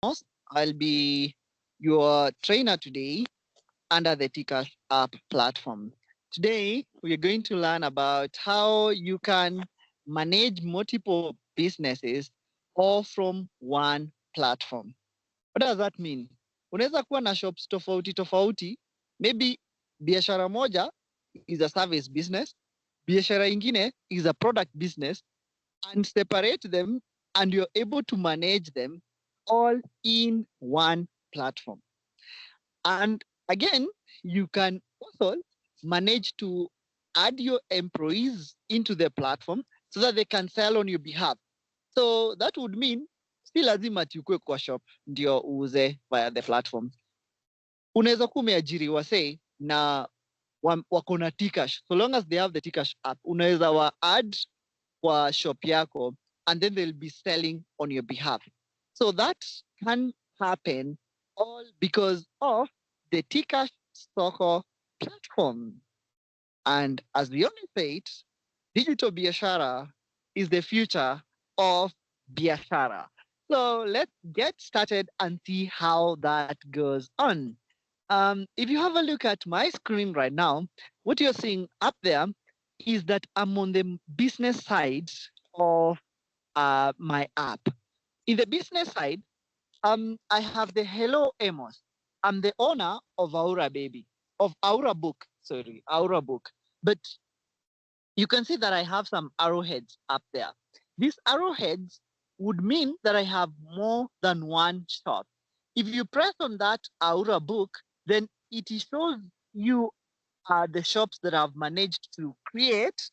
Amos. I'll be your trainer today under the Tcash app platform. Today, we're going to learn about how you can manage multiple businesses all from one platform. What does that mean? Unaweza kuwa na shops tofauti tofauti. Maybe biashara moja is a service business, biashara ingine is a product business, and separate them, and you're able to manage them all in one platform. And again, you can also manage to add your employees into the platform so that they can sell on your behalf. So that would mean si lazima tukue kwa shop ndio uuze via the platform. Unaweza kuwa umeajiri say na wako na Tcash. So long as they have the Tcash app, unaweza wa add kwa shop yako and then they'll be selling on your behalf. So that can happen all because of the Tcash Soko platform. And as we always say it, digital biashara is the future of biashara. So let's get started and see how that goes on. If you have a look at my screen right now, what you're seeing up there is that I'm on the business side of my app. In the business side, I have the Hello Amos. I'm the owner of Aura Baby, of Aura Book. Sorry, Aura Book. But you can see that I have some arrowheads up there. These arrowheads would mean that I have more than one shop. If you press on that Aura Book, then it shows you the shops that I've managed to create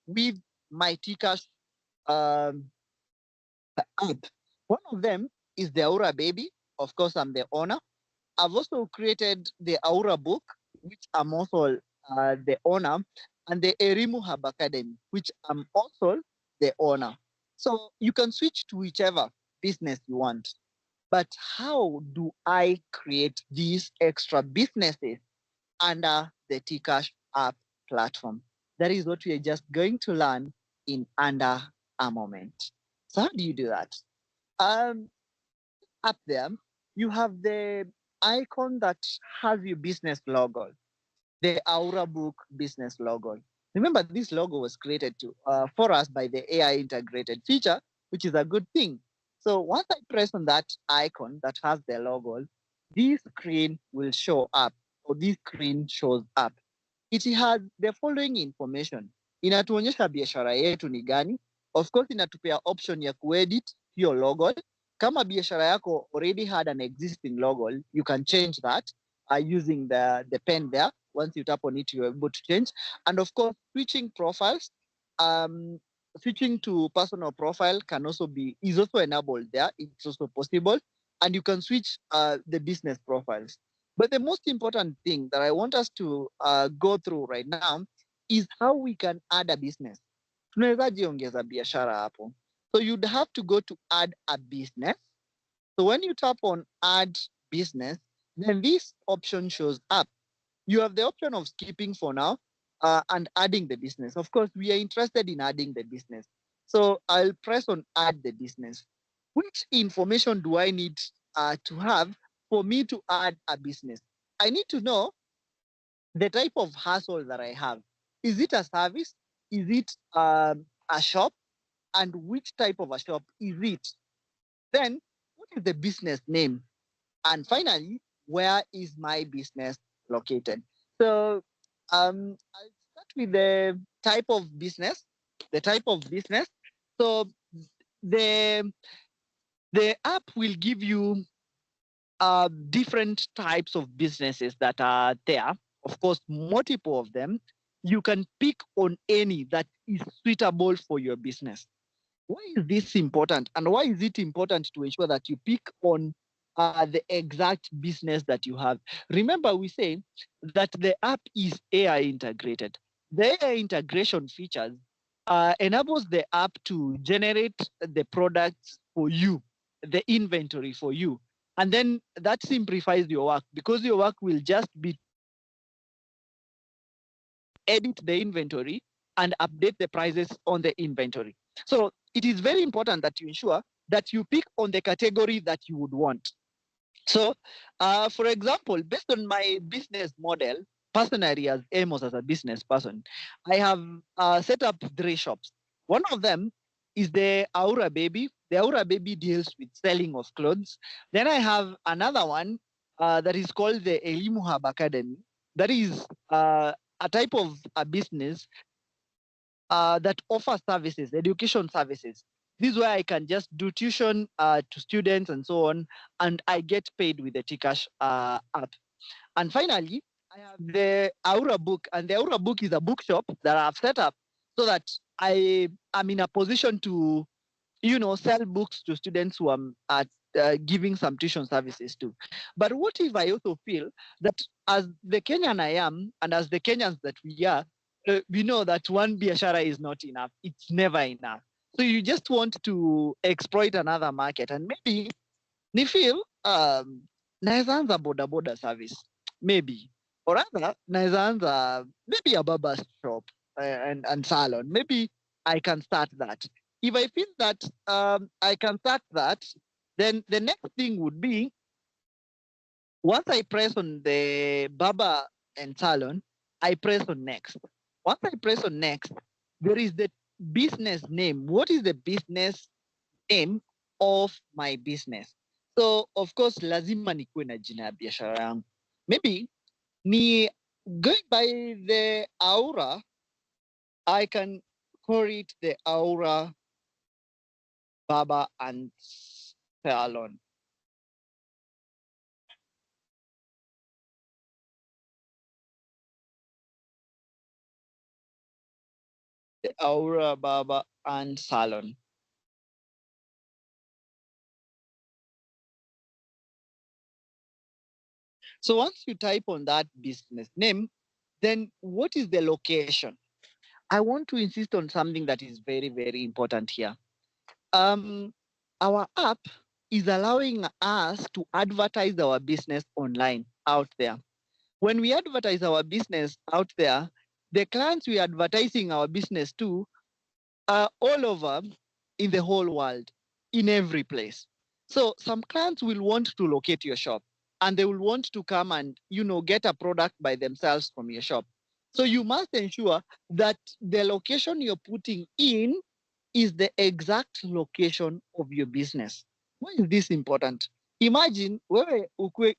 with my Tcash um, app. One of them is the Aura Baby. Of course, I'm the owner. I've also created the Aura Book, which I'm also the owner, and the Erimu Hub Academy, which I'm also the owner. So you can switch to whichever business you want. But how do I create these extra businesses under the Tcash app platform? That is what we are just going to learn in under a moment. So how do you do that? Um, Up there, you have the icon that has your business logo, the Aura Book business logo. Remember, this logo was created for us by the AI integrated feature, which is a good thing. So once I press on that icon that has the logo, this screen will show up, or this screen shows up. It has the following information. Inatuonyesha biashara yetu ni gani. Of course, inatupea option ya kuedit hiyo logo. Kama biashara yako already had an existing logo, you can change that using the pen there. Once you tap on it, you're able to change. And of course, switching profiles, switching to personal profile is also enabled there. It's also possible. And you can switch the business profiles. But the most important thing that I want us to go through right now is how we can add a business. Tunawezaje ongeza biashara hapo? So you'd have to go to add a business. So when you tap on add business, then this option shows up. You have the option of skipping for now and adding the business. Of course, we are interested in adding the business. So I'll press on add the business. Which information do I need to have for me to add a business? I need to know the type of hustle that I have. Is it a service? Is it a shop? And which type of a shop is it? Then, what is the business name? And finally, where is my business located? So I'll start with the type of business. The type of business. So the the app will give you different types of businesses that are there. Of course, multiple of them. You can pick on any that is suitable for your business. Why is this important? And why is it important to ensure that you pick on the exact business that you have? Remember, we say that the app is AI integrated. The AI integration features enables the app to generate the products for you, the inventory for you. And then that simplifies your work because your work will just be edit the inventory and update the prices on the inventory. So it is very important that you ensure that you pick on the category that you would want. So, for example, based on my business model, personally as Amos as a business person, I have set up three shops. One of them is the Aura Baby. The Aura Baby deals with selling of clothes. Then I have another one that is called the Elimu Hub Academy. That is a type of a business that offers services, education services. This is where I can just do tuition to students and so on, and I get paid with the Tcash app. And finally, I have the Aura book, and the Aura book is a bookshop that I've set up so that I am in a position to, sell books to students who I'm at giving some tuition services to. But what if I also feel that as the Kenyan I am, and as the Kenyans that we are, we know that one biashara is not enough. It's never enough. So you just want to exploit another market, and maybe ni feel naweza anza boda boda service maybe, or rather naweza anza maybe a barber shop and salon. Maybe I can start that. If I feel that I can start that, then the next thing would be, once I press on the barber and salon, I press on next. Once I press on next, there is the business name. What is the business name of my business? So of course lazima nikuwe na jina ya biashara yangu. Maybe ni going by the Aura, I can call it the Aura Barber and Salon. The Aura Barber and Salon. So once you type on that business name, then what is the location? I want to insist on something that is very, very important here. Um, our app is allowing us to advertise our business online out there. When we advertise our business out there, the clients we are advertising our business to are all over in the whole world, in every place. So some clients will want to locate your shop, and they will want to come and get a product by themselves from your shop. So you must ensure that the location you're putting in is the exact location of your business. Why is this important? Imagine wewe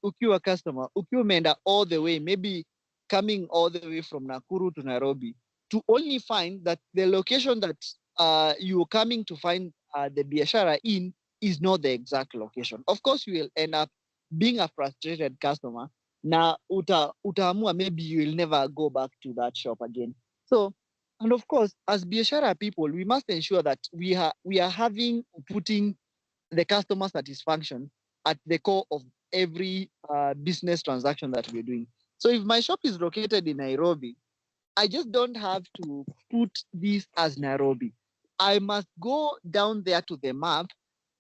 ukiwa customer, ukiwa umeenda all the way, maybe coming all the way from Nakuru to Nairobi, to only find that the location that you're coming to find the biashara in is not the exact location. Of course, you will end up being a frustrated customer. Na utaamua maybe you will never go back to that shop again. So, and of course, as biashara people, we must ensure that we are having putting the customer satisfaction at the core of every business transaction that we're doing. So if my shop is located in Nairobi, I just don't have to put this as Nairobi. I must go down there to the map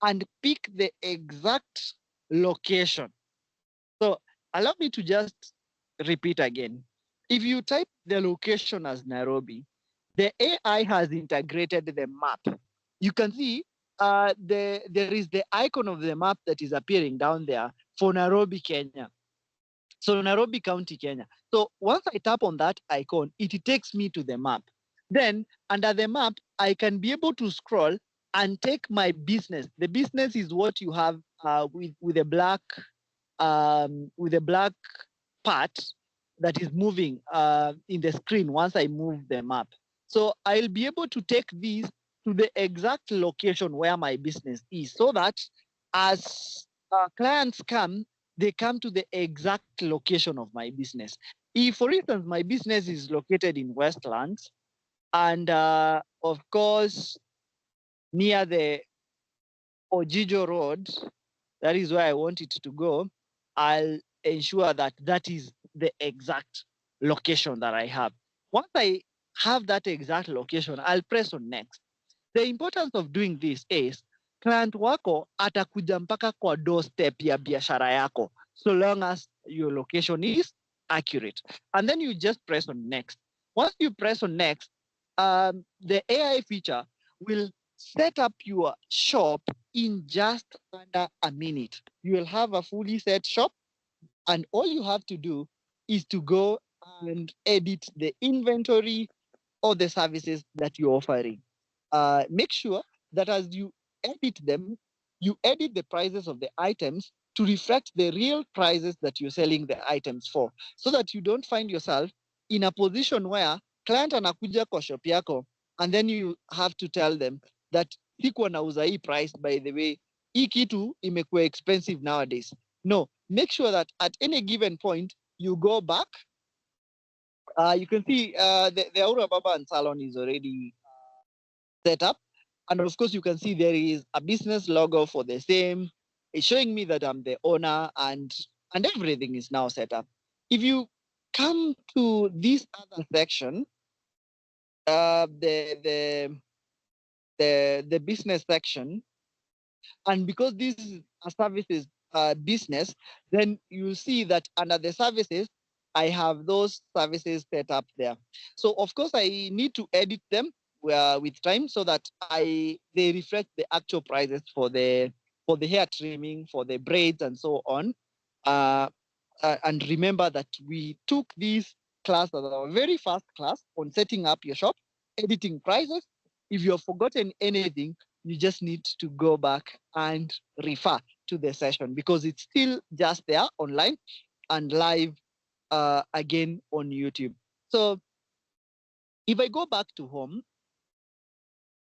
and pick the exact location. So allow me to just repeat again. If you type the location as Nairobi, the AI has integrated the map. You can see there is the icon of the map that is appearing down there for Nairobi, Kenya. So Nairobi County, Kenya. So once I tap on that icon, it takes me to the map. Then under the map, I can be able to scroll and take my business. The business is what you have with a black part that is moving in the screen once I move the map. So I'll be able to take these to the exact location where my business is, so that as clients come, they come to the exact location of my business. If, for instance, my business is located in Westlands, and of course, near the Ojijo Road, that is where I want it to go, I'll ensure that that is the exact location that I have. Once I have that exact location, I'll press on next. The importance of doing this is client wako atakuja mpaka kwa doorstep ya biashara yako, so long as your location is accurate. And then you just press on next. Once you press on next, the AI feature will set up your shop in just under a minute. You will have a fully set shop, and all you have to do is to go and edit the inventory or the services that you're offering. Make sure that as you edit them, you edit the prices of the items to reflect the real prices that you're selling the items for, so that you don't find yourself in a position where client anakuja kwa shop yako and then you have to tell them that sikuwa nauza hii price, by the way, hii kitu imekuwa expensive nowadays. No, make sure that at any given point you go back. You can see the Aura Baba and Salon is already set up. And of course, you can see there is a business logo for the same. It's showing me that I'm the owner, and everything is now set up. If you come to this other section, the business section, and because this is a services business, then you see that under the services, I have those services set up there. So of course, I need to edit them with time so that they reflect the actual prices for the hair trimming, for the braids, and so on. Uh, and remember that we took this class as our very first class on setting up your shop, editing prices. If you have forgotten anything, you just need to go back and refer to the session because it's still just there online and live again on YouTube. So if I go back to home,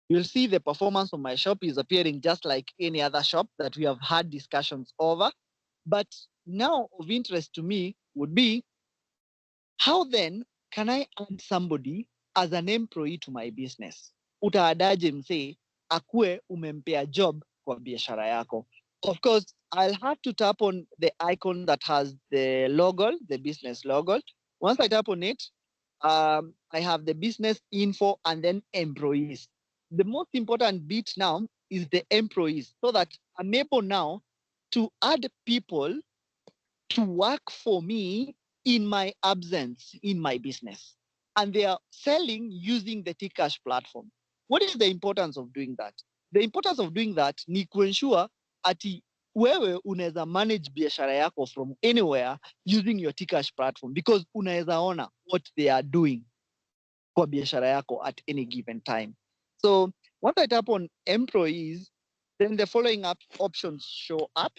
you'll see the performance of my shop is appearing just like any other shop that we have had discussions over. But now of interest to me would be, how then can I add somebody as an employee to my business? Utaadaje msee akue umempea job kwa biashara yako? Of course, I'll have to tap on the icon that has the logo, the business logo. Once I tap on it, I have the business info and then employees. The most important bit now is the employees, so that I'm able now to add people to work for me in my absence in my business. And they are selling using the Tcash platform. What is the importance of doing that? The importance of doing that ni kuensure ati wewe unaweza manage biashara yako from anywhere using your Tcash platform, because unaweza ona what they are doing kwa biashara yako at any given time. So once I tap on employees, then the following up options show up.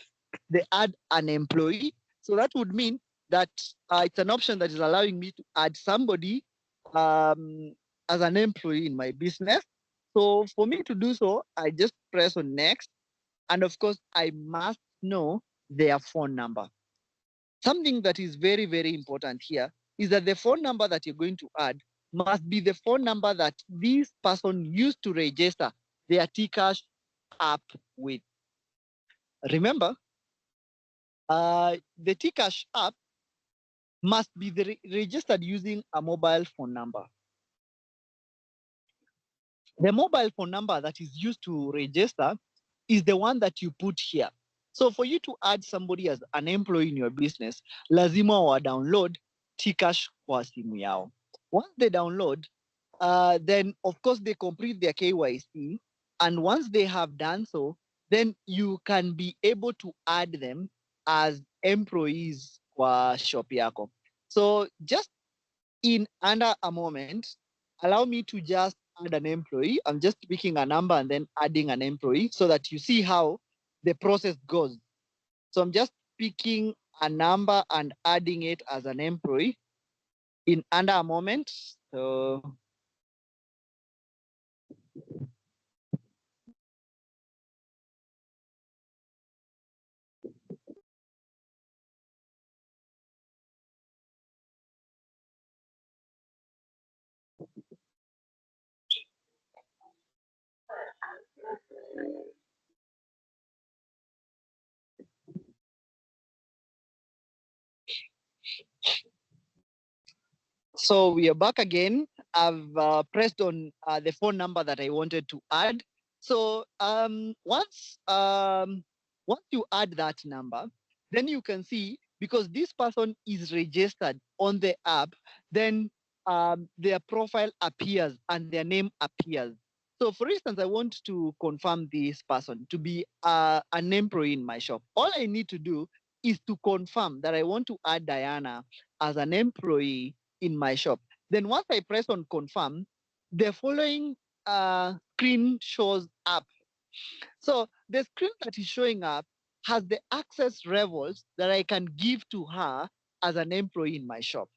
They add an employee. So that would mean that it's an option that is allowing me to add somebody as an employee in my business. So for me to do so, I just press on next. And of course, I must know their phone number. Something that is very, very important here is that the phone number that you're going to add must be the phone number that this person used to register their Tcash app with. Remember, the Tcash app must be registered using a mobile phone number. The mobile phone number that is used to register is the one that you put here. So for you to add somebody as an employee in your business, lazima wa download Tcash kwa simu yao. Once they download, then of course they complete their KYC. And once they have done so, then you can be able to add them as employees kwa shop yako. So just in under a moment, allow me to just add an employee. I'm just picking a number and then adding an employee so that you see how the process goes. So I'm just picking a number and adding it as an employee in under a moment. So So we are back again. I've pressed on the phone number that I wanted to add. So once you add that number, then you can see, because this person is registered on the app, then their profile appears and their name appears. So, for instance, I want to confirm this person to be an employee in my shop. All I need to do is to confirm that I want to add Diana as an employee in my shop. Then, once I press on confirm, the following screen shows up. So, the screen that is showing up has the access levels that I can give to her as an employee in my shop.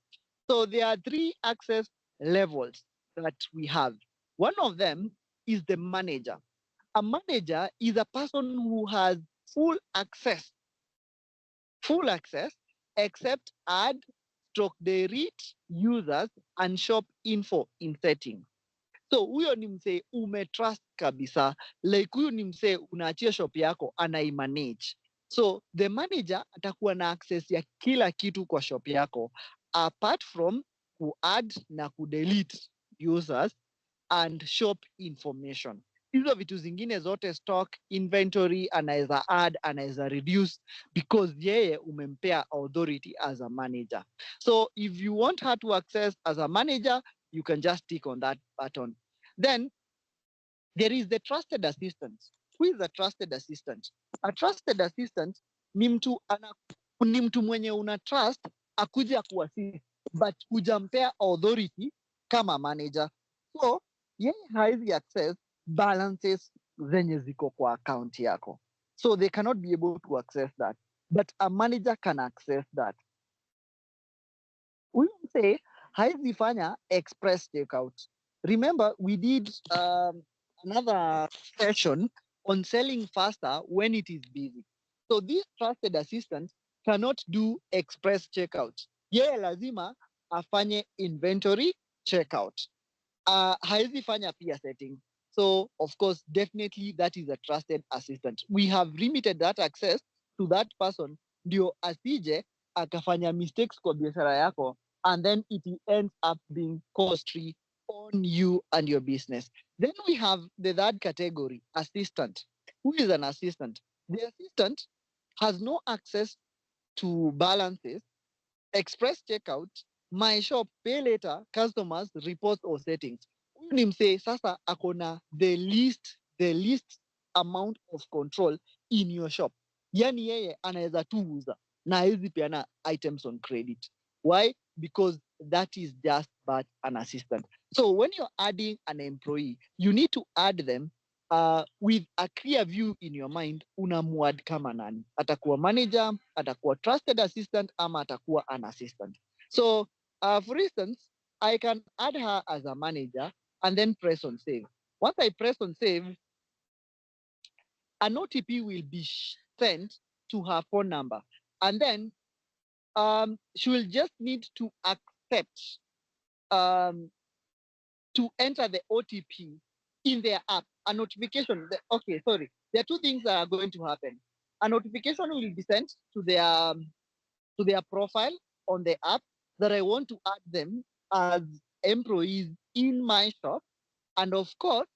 So there are three access levels that we have. One of them is the manager. A manager is a person who has full access, full access, except add, stroke delete users and shop info in settings. So huyo ni msee umetrust kabisa, like huyu ni msee unaachia shop yako anaimanage. So the manager atakuwa na access ya kila kitu kwa shop yako, apart from kuadd na kudelete users and shop information. Hizo vitu zingine zote, stock, inventory, anaweza add, anaweza reduce, because yeye umempea authority as a manager. So if you want her to access as a manager, you can just click on that button. Then there is the trusted assistant. Who is a trusted assistant? A trusted assistant ni mtu mwenye una trust akuja kuassist, but hujampea authority kama manager. So yeye hawezi access balances zenye ziko kwa account yako. So they cannot be able to access that. But a manager can access that. We will say hawezi fanya express checkout. Remember, we did another session on selling faster when it is busy. So this trusted assistant cannot do express checkout. Yeye lazima afanye inventory checkout. Hawezi fanya pia setting. So of course, definitely that is a trusted assistant. We have limited that access to that person ndio asije akafanya mistakes kwa biashara yako, and then it ends up being costly on you and your business. Then we have the third category, assistant. Who is an assistant? The assistant has no access to balances, express checkout, my shop, pay later, customers, reports or settings. Huyu ni msee sasa akona the least amount of control in your shop. Yani yeye anaweza tu uza na hawezi peana items on credit. Why? Because that is just but an assistant. So when you're adding an employee, you need to add them with a clear view in your mind, unamuad kama nani. Atakuwa manager, atakuwa trusted assistant, ama atakuwa an assistant. So for instance, I can add her as a manager and then press on save. Once I press on save, an OTP will be sent to her phone number. And then she will just need to accept um, to enter the OTP in their app. A notification, okay, sorry. There are two things that are going to happen. A notification will be sent to their profile on the app that I want to add them as employees in my shop. And of course,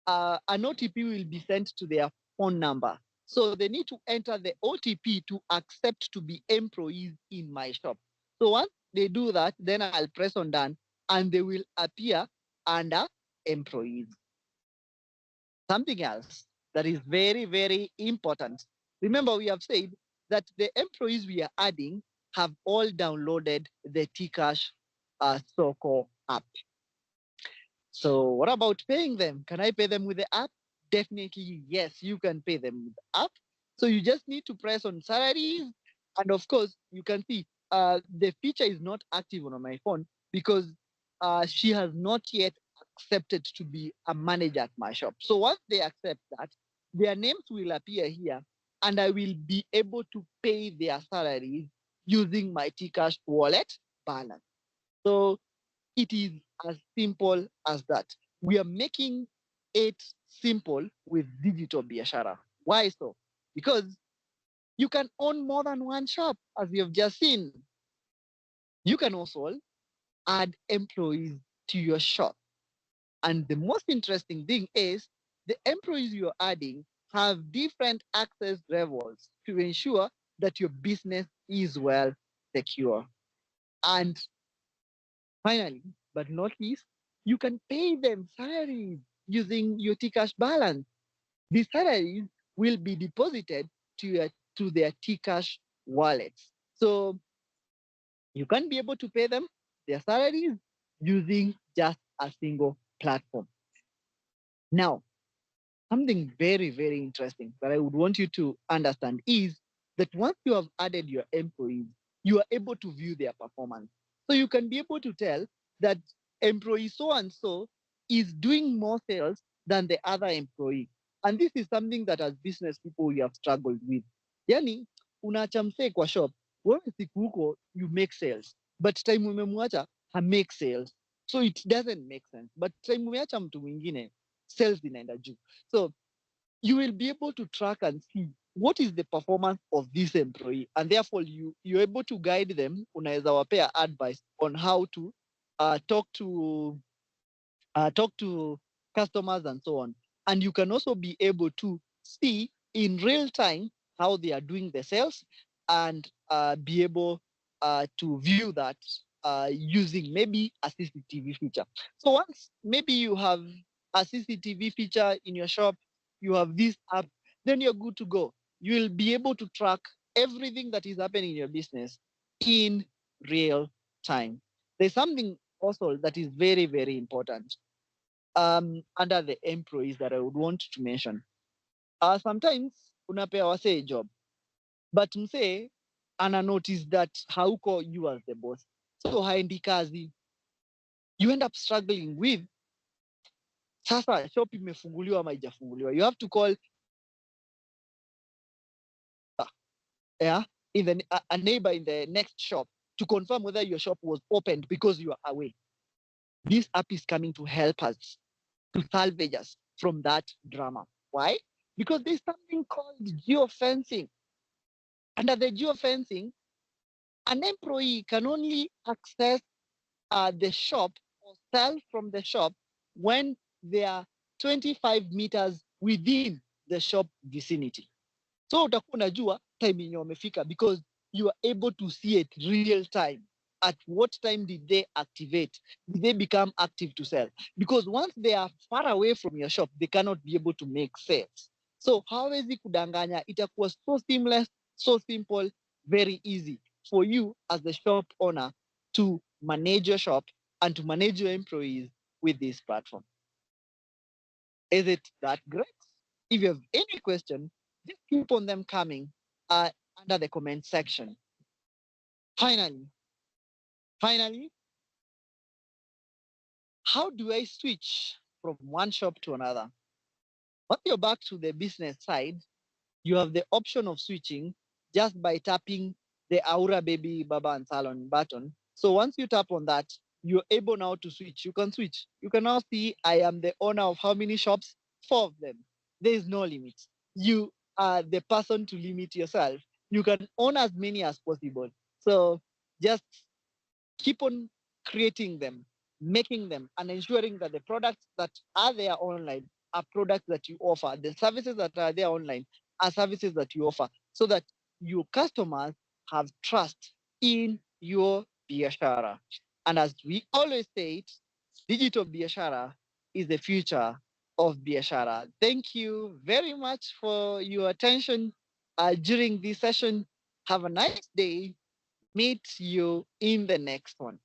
an OTP will be sent to their phone number. So they need to enter the OTP to accept to be employees in my shop. So once they do that, then I'll press on done and they will appear under employees. Something else that is very, very important. Remember, we have said that the employees we are adding have all downloaded the Tcash Soko app. So what about paying them? Can I pay them with the app? Definitely, yes, you can pay them with the app. So you just need to press on salaries. And of course, you can see the feature is not active on my phone because she has not yet accepted to be a manager at my shop. So once they accept that, their names will appear here and I will be able to pay their salaries using my Tcash wallet balance. So it is as simple as that. We are making it simple with digital biashara. Why so? Because you can own more than one shop, as you have just seen. You can also add employees to your shop. And the most interesting thing is the employees you're adding have different access levels to ensure that your business is well secure. And finally, but not least, you can pay them salaries using your T-Cash balance. These salaries will be deposited to your to their T-Cash wallets. So you can be able to pay them their salaries using just a single platform. Now, something very, very interesting that I would want you to understand is that once you have added your employees, you are able to view their performance. So you can be able to tell that employee so and so is doing more sales than the other employee. And this is something that as business people we have struggled with. Yani, unaacha msee kwa shop, wewe siku huko you make sales, but time umemwacha ha make sales. So it doesn't make sense. But time umeacha mtu mwingine, sales inaenda juu. So you will be able to track and see what is the performance of this employee, and therefore you're able to guide them. Unaweza wapea advice on how to talk to customers and so on. And you can also be able to see in real time how they are doing the sales and be able to view that using maybe a CCTV feature. So once maybe you have a CCTV feature in your shop, you have this app, then you're good to go. You will be able to track everything that is happening in your business in real time. There's something also that is very, very important under the employees that I would want to mention. Sometimes unapea wasee job, but msee ana notice that hauko you as the boss, so haendi kazi. You end up struggling with sasa shop imefunguliwa ama haijafunguliwa. You have to call yeah, in a neighbor in the next shop to confirm whether your shop was opened because you are away. This app is coming to help us to salvage us from that drama. Why? Because there's something called geofencing. Under the geofencing, an employee can only access the shop or sell from the shop when they are 25 meters within the shop vicinity. So utakuwa unajua time yenye wamefika because you are able to see it real time. At what time did they activate? Did they become active to sell? Because once they are far away from your shop, they cannot be able to make sales. So hawezi kudanganya, itakuwa so seamless, so simple, very easy for you as the shop owner to manage your shop and to manage your employees with this platform. Is it that great? If you have any question, just keep on them coming under the comment section. Finally, finally, how do I switch from one shop to another? Once you're back to the business side, you have the option of switching just by tapping the Aura Baby Baba and Salon button. So once you tap on that, you're able now to switch. You can switch. You can now see I am the owner of how many shops? 4 of them. There is no limit. You are the person to limit yourself. You can own as many as possible. So just keep on creating them, making them, and ensuring that the products that are there online are products that you offer. The services that are there online are services that you offer so that your customers have trust in your biashara. And as we always say it, digital biashara is the future of biashara. Thank you very much for your attention during this session. Have a nice day. Meet you in the next one.